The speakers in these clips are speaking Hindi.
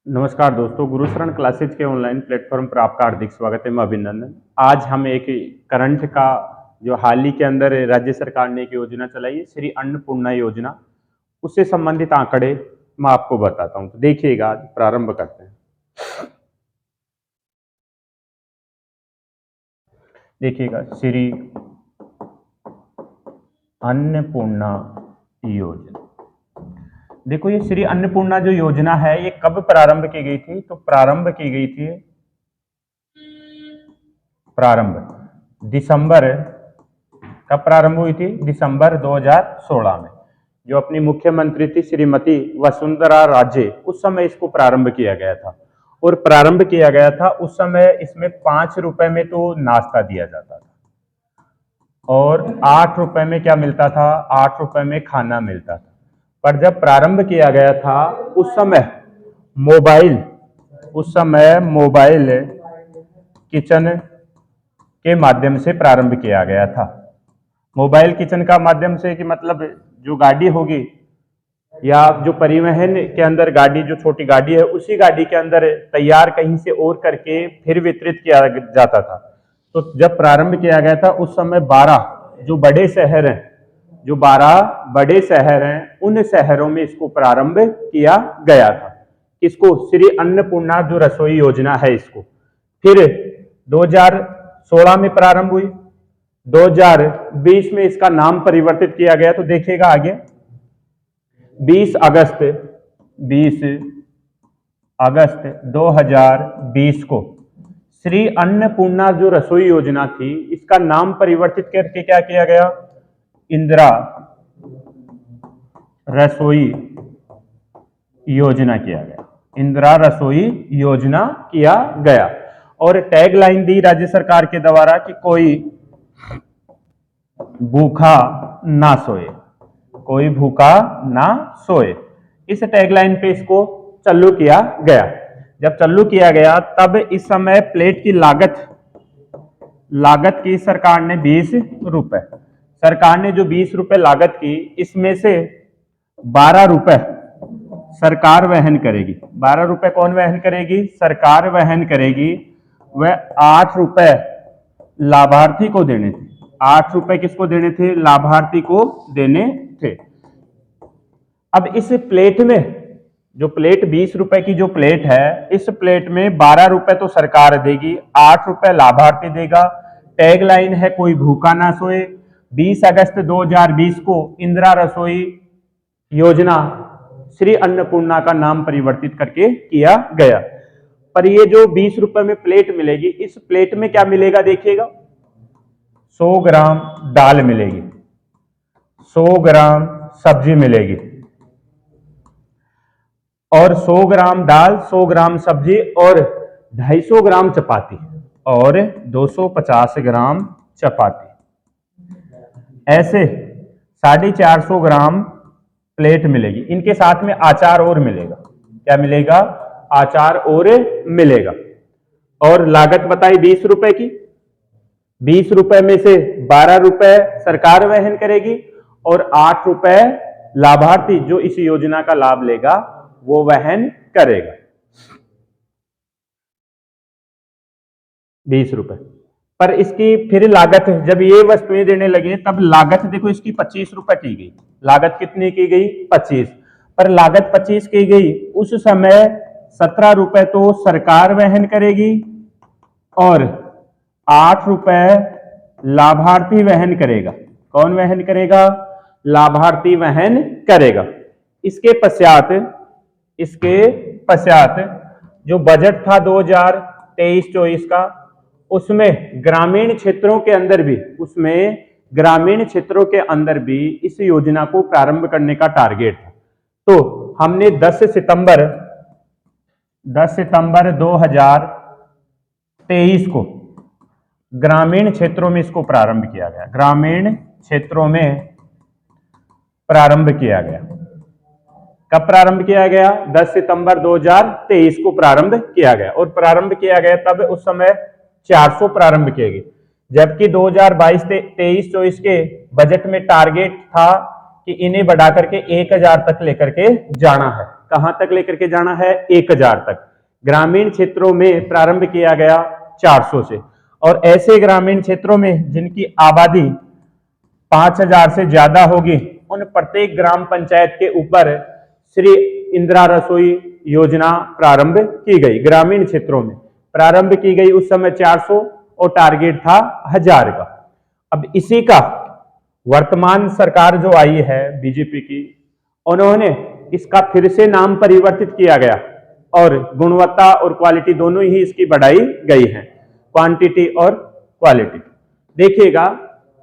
नमस्कार दोस्तों, गुरुशरण क्लासेज के ऑनलाइन प्लेटफॉर्म पर आपका हार्दिक स्वागत है। मैं अभिनंदन। आज हम एक करंट का जो हाल ही के अंदर राज्य सरकार ने एक योजना चलाई है, श्री अन्नपूर्णा योजना, उससे संबंधित आंकड़े मैं आपको बताता हूं। तो देखिएगा, आज प्रारंभ करते हैं। देखिएगा, श्री अन्नपूर्णा योजना। देखो, ये श्री अन्नपूर्णा जो योजना है, ये कब प्रारंभ की गई थी? तो प्रारंभ की गई थी दिसंबर। कब प्रारंभ हुई थी? दिसंबर 2016 में। जो अपनी मुख्यमंत्री थी श्रीमती वसुंधरा राजे, उस समय इसको प्रारंभ किया गया था। और प्रारंभ किया गया था उस समय इसमें 5 रुपए में तो नाश्ता दिया जाता था और 8 रुपए में क्या मिलता था? 8 रुपए में खाना मिलता था। पर जब प्रारंभ किया गया था उस समय मोबाइल किचन के माध्यम से प्रारंभ किया गया था। मोबाइल किचन का माध्यम से कि मतलब जो गाड़ी होगी या जो परिवहन के अंदर गाड़ी, जो छोटी गाड़ी है, उसी गाड़ी के अंदर तैयार कहीं से और करके फिर वितरित किया जाता था। तो जब प्रारंभ किया गया था उस समय 12 जो बड़े शहर हैं, उन शहरों में इसको प्रारंभ किया गया था। इसको श्री अन्नपूर्णा जो रसोई योजना है, इसको फिर 2016 में प्रारंभ हुई। 2020 में इसका नाम परिवर्तित किया गया। तो देखिएगा आगे, 20 अगस्त 2020 को श्री अन्नपूर्णा जो रसोई योजना थी, इसका नाम परिवर्तित करके क्या किया गया? इंदिरा रसोई योजना किया गया। इंदिरा रसोई योजना किया गया। और टैगलाइन दी राज्य सरकार के द्वारा कि कोई भूखा ना सोए, कोई भूखा ना सोए। इस टैगलाइन पे इसको चालू किया गया। जब चालू किया गया तब इस समय प्लेट की लागत की सरकार ने 20 रुपए। सरकार ने जो 20 रुपए लागत की, इसमें से 12 रुपए सरकार वहन करेगी। 12 रुपए कौन वहन करेगी? सरकार वहन करेगी। वह 8 रुपए लाभार्थी को देने थे। 8 रुपए किसको देने थे? लाभार्थी को देने थे। अब इस प्लेट में, जो प्लेट 20 रुपए की जो प्लेट है, इस प्लेट में 12 रुपए तो सरकार देगी, 8 रुपए लाभार्थी देगा। टैगलाइन है कोई भूखा ना सोए। 20 अगस्त 2020 को इंदिरा रसोई योजना श्री अन्नपूर्णा का नाम परिवर्तित करके किया गया। पर ये जो 20 रुपए में प्लेट मिलेगी, इस प्लेट में क्या मिलेगा? देखिएगा, 100 ग्राम दाल मिलेगी, 100 ग्राम सब्जी मिलेगी, और 100 ग्राम दाल, 100 ग्राम सब्जी और 250 ग्राम चपाती और 250 ग्राम चपाती। ऐसे 450 ग्राम प्लेट मिलेगी। इनके साथ में अचार और मिलेगा। क्या मिलेगा? अचार और मिलेगा। और लागत बताई 20 रुपए की। 20 रुपए में से 12 रुपए सरकार वहन करेगी और 8 रुपए लाभार्थी जो इस योजना का लाभ लेगा वो वहन करेगा। 20 रुपए पर इसकी फिर लागत, जब ये वस्तुएं देने लगे तब लागत देखो इसकी 25 रुपए की गई। लागत कितनी की गई? 25। पर लागत 25 की गई, उस समय 17 रुपए तो सरकार वहन करेगी और 8 रुपए लाभार्थी वहन करेगा। कौन वहन करेगा? लाभार्थी वहन करेगा। इसके पश्चात जो बजट था 2023-24 का, उसमें ग्रामीण क्षेत्रों के अंदर भी इस योजना को प्रारंभ करने का टारगेट था। तो हमने 10 सितंबर 2023 को ग्रामीण क्षेत्रों में इसको प्रारंभ किया गया। ग्रामीण क्षेत्रों में प्रारंभ किया गया। कब प्रारंभ किया गया? 10 सितंबर 2023 को प्रारंभ किया गया। और प्रारंभ किया गया तब उस समय 400 प्रारंभ किए गए, जबकि 2022-23-24 के बजट में टारगेट था कि इन्हें बढ़ा करके 1000 तक लेकर के जाना है। कहां तक लेकर के जाना है? 1000 तक। ग्रामीण क्षेत्रों में प्रारंभ किया गया 400 से, और ऐसे ग्रामीण क्षेत्रों में जिनकी आबादी 5000 से ज्यादा होगी उन प्रत्येक ग्राम पंचायत के ऊपर श्री इंदिरा रसोई योजना प्रारंभ की गई। ग्रामीण क्षेत्रों में प्रारंभ की गई, उस समय 400 और टारगेट था 1000 का। अब इसी का वर्तमान सरकार जो आई है बीजेपी की, उन्होंने इसका फिर से नाम परिवर्तित किया गया और गुणवत्ता और क्वालिटी दोनों ही इसकी बढ़ाई गई है, क्वांटिटी और क्वालिटी। देखिएगा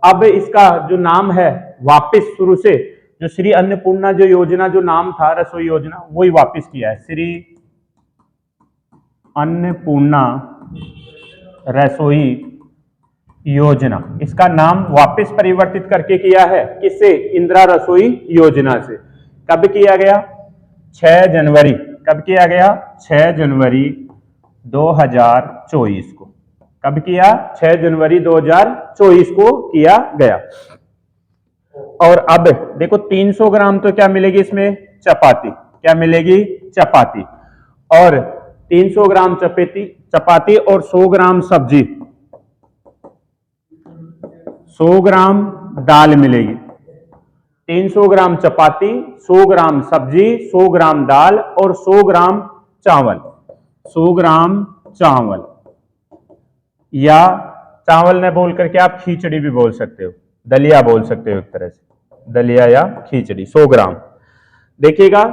अब इसका जो नाम है वापस शुरू से, जो श्री अन्नपूर्णा जो योजना जो नाम था रसोई योजना, वही वापस किया है, श्री अन्नपूर्णा रसोई योजना। इसका नाम वापस परिवर्तित करके किया है, किससे? इंदिरा रसोई योजना से। कब किया गया? 6 जनवरी। कब किया गया? 6 जनवरी 2024 को। कब किया? 6 जनवरी 2024 को किया गया। और अब देखो 300 ग्राम तो क्या मिलेगी इसमें? चपाती। क्या मिलेगी? चपाती। और 300 ग्राम चपाती और 100 ग्राम सब्जी, 100 ग्राम दाल मिलेगी। 300 ग्राम चपाती, 100 ग्राम सब्जी, 100 ग्राम दाल और 100 ग्राम चावल। 100 ग्राम चावल, या चावल न बोल करके आप खिचड़ी भी बोल सकते हो, दलिया बोल सकते हो एक तरह से, दलिया या खिचड़ी। 100 ग्राम। देखिएगा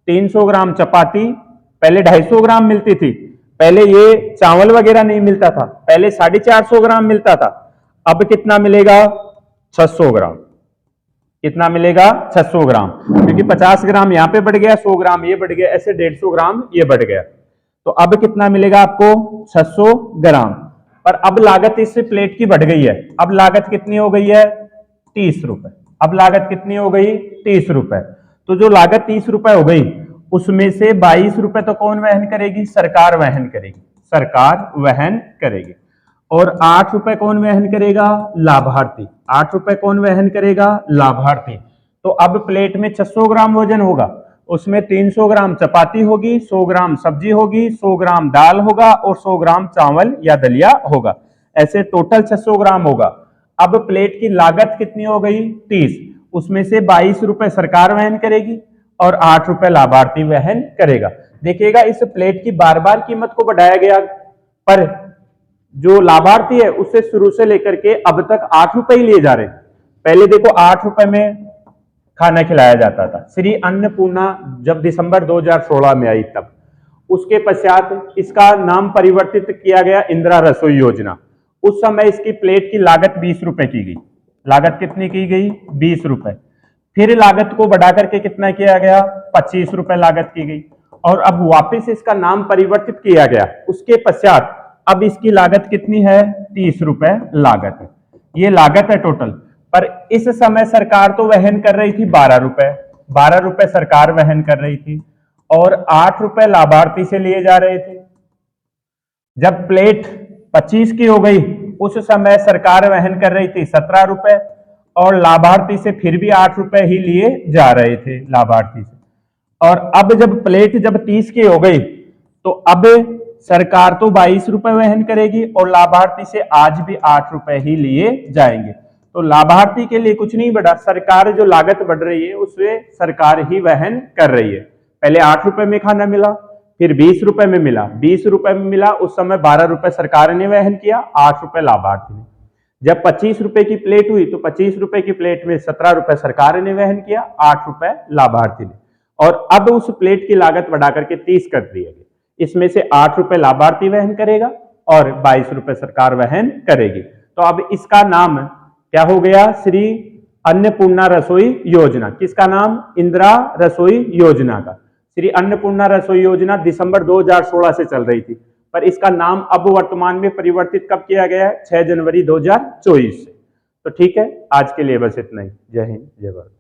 300 ग्राम चपाती, पहले 250 ग्राम मिलती थी, पहले ये चावल वगैरह नहीं मिलता था, पहले 450 ग्राम मिलता था। अब कितना मिलेगा? 600 ग्राम। कितना मिलेगा? 600 ग्राम, क्योंकि 50 ग्राम यहां पे बढ़ गया, 100 ग्राम ये बढ़ गया, ऐसे 150 ग्राम ये बढ़ गया। तो अब कितना मिलेगा आपको? 600 ग्राम। पर अब लागत इस प्लेट की बढ़ गई है। अब लागत कितनी हो गई है? 30 रुपए। अब लागत कितनी हो गई? 30 रुपए। तो जो लागत 30 रुपए हो गई, उसमें से 22 रुपए तो कौन वहन करेगी? सरकार वहन करेगी। सरकार वहन करेगी। और 8 रुपए कौन वहन करेगा? लाभार्थी। 8 रुपए कौन वहन करेगा? लाभार्थी। तो अब प्लेट में 600 ग्राम वजन होगा, उसमें 300 ग्राम चपाती होगी, 100 ग्राम सब्जी होगी, 100 ग्राम दाल होगा और 100 ग्राम चावल या दलिया होगा। ऐसे टोटल 600 ग्राम होगा। अब प्लेट की लागत कितनी हो गई? 30। उसमें से 22 रुपए सरकार वहन करेगी और 8 रुपए लाभार्थी वहन करेगा। देखिएगा इस प्लेट की बार बार कीमत को बढ़ाया गया, पर जो लाभार्थी है उससे शुरू से लेकर के अब तक 8 रुपए ही लिए जा रहे। पहले देखो 8 रुपए में खाना खिलाया जाता था, श्री अन्नपूर्णा जब दिसंबर 2016 में आई तब। उसके पश्चात इसका नाम परिवर्तित किया गया इंदिरा रसोई योजना। उस समय इसकी प्लेट की लागत 20 रुपए की गई। लागत कितनी की गई? 20 रुपए। फिर लागत को बढ़ा करके कितना किया गया? 25 रुपए लागत की गई। और अब वापस इसका नाम परिवर्तित किया गया। उसके पश्चात अब इसकी लागत कितनी है? 30 रुपए लागत है। ये लागत है टोटल। पर इस समय सरकार तो वहन कर रही थी 12 रुपए। 12 रुपए सरकार वहन कर रही थी और 8 रुपए लाभार्थी से लिए जा रहे थे। जब प्लेट 25 की हो गई, उस समय सरकार वहन कर रही थी 17 रुपए और लाभार्थी से फिर भी 8 रुपए ही लिए जा रहे थे लाभार्थी से। और अब जब प्लेट जब 30 की हो गई, तो अब सरकार तो 22 रुपए वहन करेगी और लाभार्थी से आज भी 8 रुपए ही लिए जाएंगे। तो लाभार्थी के लिए कुछ नहीं बढ़ा, सरकार जो लागत बढ़ रही है उससे सरकार ही वहन कर रही है। पहले 8 रुपए में खाना मिला, फिर 20 रुपए में मिला, 20 रुपए में मिला, उस समय 12 रुपए सरकार ने वहन किया, 8 रुपए लाभार्थी ने। जब 25 रुपए की प्लेट हुई तो 25 रुपए की प्लेट में 17 रुपए सरकार ने वहन किया, 8 रुपए लाभार्थी ने। और अब उस प्लेट की लागत बढ़ा करके 30 कर दी गई। इसमें से 8 रुपए लाभार्थी वहन करेगा और 22 रुपए सरकार वहन करेगी। तो अब इसका नाम क्या हो गया? श्री अन्नपूर्णा रसोई योजना। किसका नाम? इंदिरा रसोई योजना का। श्री अन्नपूर्णा रसोई योजना दिसंबर 2016 से चल रही थी, पर इसका नाम अब वर्तमान में परिवर्तित कब किया गया है? 6 जनवरी 2024 से। तो ठीक है, आज के लिए बस इतना ही। जय हिंद, जय भारत।